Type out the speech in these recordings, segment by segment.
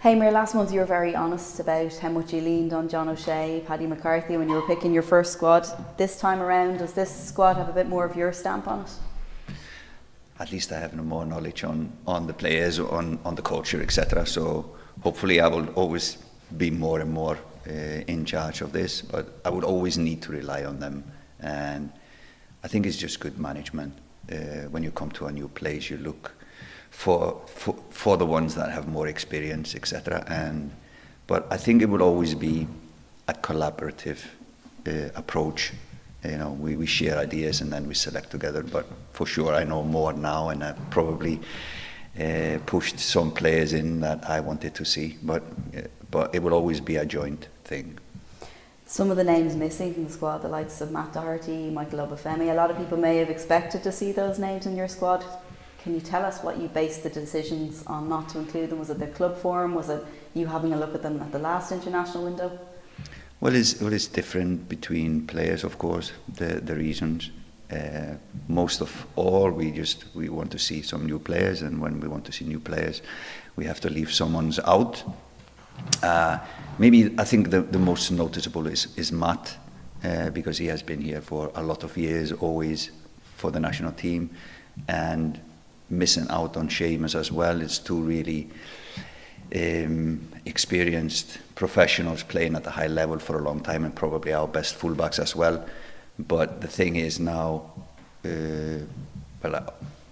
Heimir, last month you were very honest about how much you leaned on John O'Shea, Paddy McCarthy when you were picking your first squad. This time around, does this squad have a bit more of your stamp on it? At least I have more knowledge on the players, on the culture, etc. So hopefully I will always be more and more in charge of this, but I would always need to rely on them. And I think it's just good management. When you come to a new place, you look for the ones that have more experience, etc. But I think it will always be a collaborative approach. You know, we share ideas and then we select together. But for sure, I know more now, and I probably pushed some players in that I wanted to see. But it will always be a joint thing. Some of the names missing from the squad, the likes of Matt Doherty, Michael Obafemi, a lot of people may have expected to see those names in your squad. Can you tell us what you based the decisions on not to include them? Was it the club form? Was it you having a look at them at the last international window? Well, it's different between players, of course, the reasons. Most of all, we want to see some new players, and when we want to see new players, we have to leave someone's out. Maybe I think the most noticeable is Matt, because he has been here for a lot of years, always for the national team, and missing out on Seamus as well. It's two really experienced professionals playing at a high level for a long time, and probably our best fullbacks as well. But the thing is now,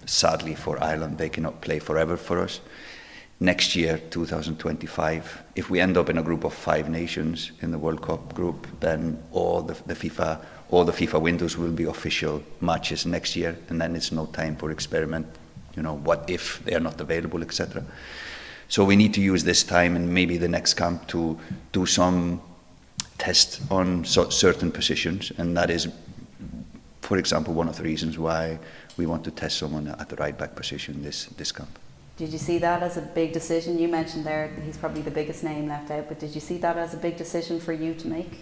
sadly for Ireland, they cannot play forever for us. Next year, 2025, if we end up in a group of 5 nations in the World Cup group, then all the FIFA windows will be official matches next year, and then it's no time for experiment. You know, what if they are not available, etc. So we need to use this time and maybe the next camp to do some tests on certain positions, and that is, for example, one of the reasons why we want to test someone at the right back position this camp. Did you see that as a big decision? You mentioned there he's probably the biggest name left out, but did you see that as a big decision for you to make?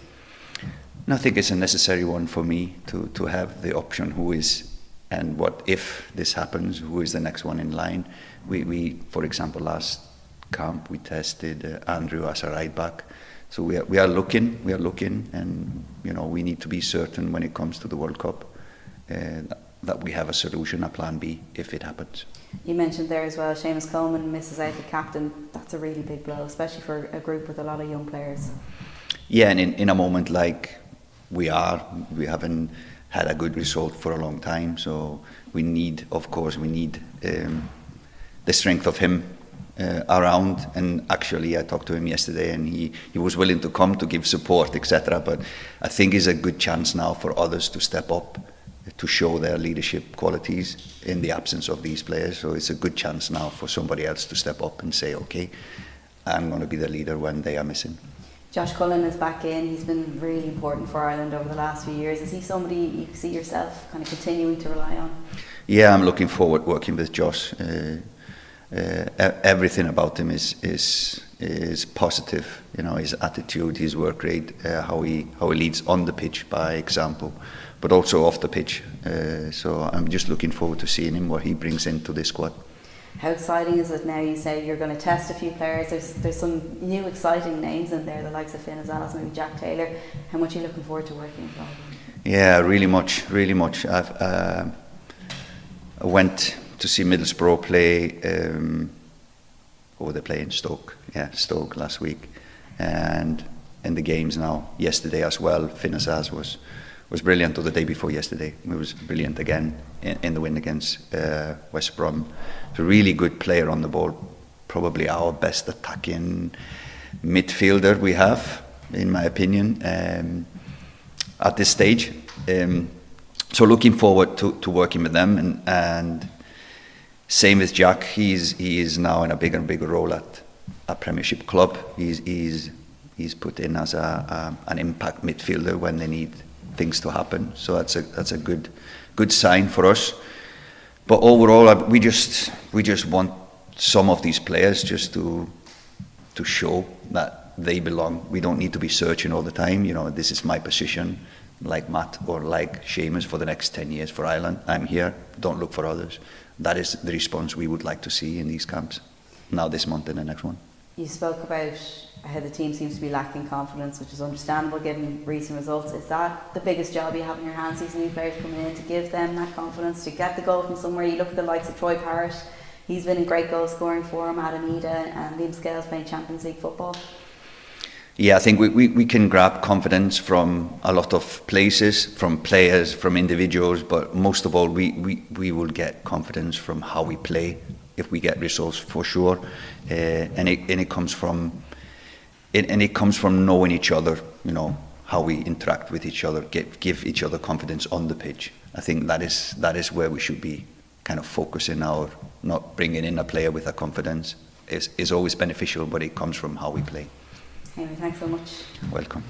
No, I think it's a necessary one for me to have the option who is, and what if this happens, who is the next one in line. We for example, last camp we tested Andrew as a right back. So we are looking, and you know, we need to be certain when it comes to the World Cup that we have a solution, a plan B, if it happens. You mentioned there as well, Seamus Coleman misses out the captain. That's a really big blow, especially for a group with a lot of young players. Yeah, and in a moment like we haven't had a good result for a long time, so we need the strength of him around. And actually I talked to him yesterday, and he was willing to come to give support, etc. But I think it's a good chance now for others to step up, to show their leadership qualities in the absence of these players. So it's a good chance now for somebody else to step up and say, okay, I'm going to be the leader when they are missing. Josh Cullen is back in. He's been really important for Ireland over the last few years. Is he somebody you see yourself kind of continuing to rely on? Yeah, I'm looking forward working with Josh. Everything about him is positive. You know, his attitude, his work rate, how he leads on the pitch by example, but also off the pitch. So I'm just looking forward to seeing him, what he brings into this squad. How exciting is it now? You say you're going to test a few players. There's some new exciting names in there, the likes of Finn Azaz, maybe Jack Taylor. How much are you looking forward to working with all of them? Yeah, really much. I went to see Middlesbrough play. Who were they playing? Stoke. Yeah, Stoke last week, and in the games now yesterday as well. Finn Azaz was brilliant, or the day before yesterday. He was brilliant again in the win against West Brom. He's a really good player on the ball, probably our best attacking midfielder we have, in my opinion, at this stage. So looking forward to working with them, and same with Jack. He is now in a bigger and bigger role at a Premiership club. He's put in as an impact midfielder when they need things to happen. So that's a good sign for us. But overall, we just want some of these players just to show that they belong. We don't need to be searching all the time. You know, this is my position, like Matt or like Seamus, for the next 10 years for Ireland. I'm here. Don't look for others. That is the response we would like to see in these camps, now this month and the next one. You spoke about how the team seems to be lacking confidence, which is understandable given recent results. Is that the biggest job you have in your hands, these new players coming in, to give them that confidence, to get the goal from somewhere? You look at the likes of Troy Parrott, he's been in great goal scoring for him, Adam Ida, and Liam Scales playing Champions League football. Yeah, I think we can grab confidence from a lot of places, from players, from individuals, but most of all we will get confidence from how we play if we get results, for sure. And it comes from knowing each other, you know, how we interact with each other, give each other confidence on the pitch. I think that is where we should be kind of focusing our, not bringing in a player with a confidence is always beneficial, but it comes from how we play. Anyway, thanks so much. Welcome.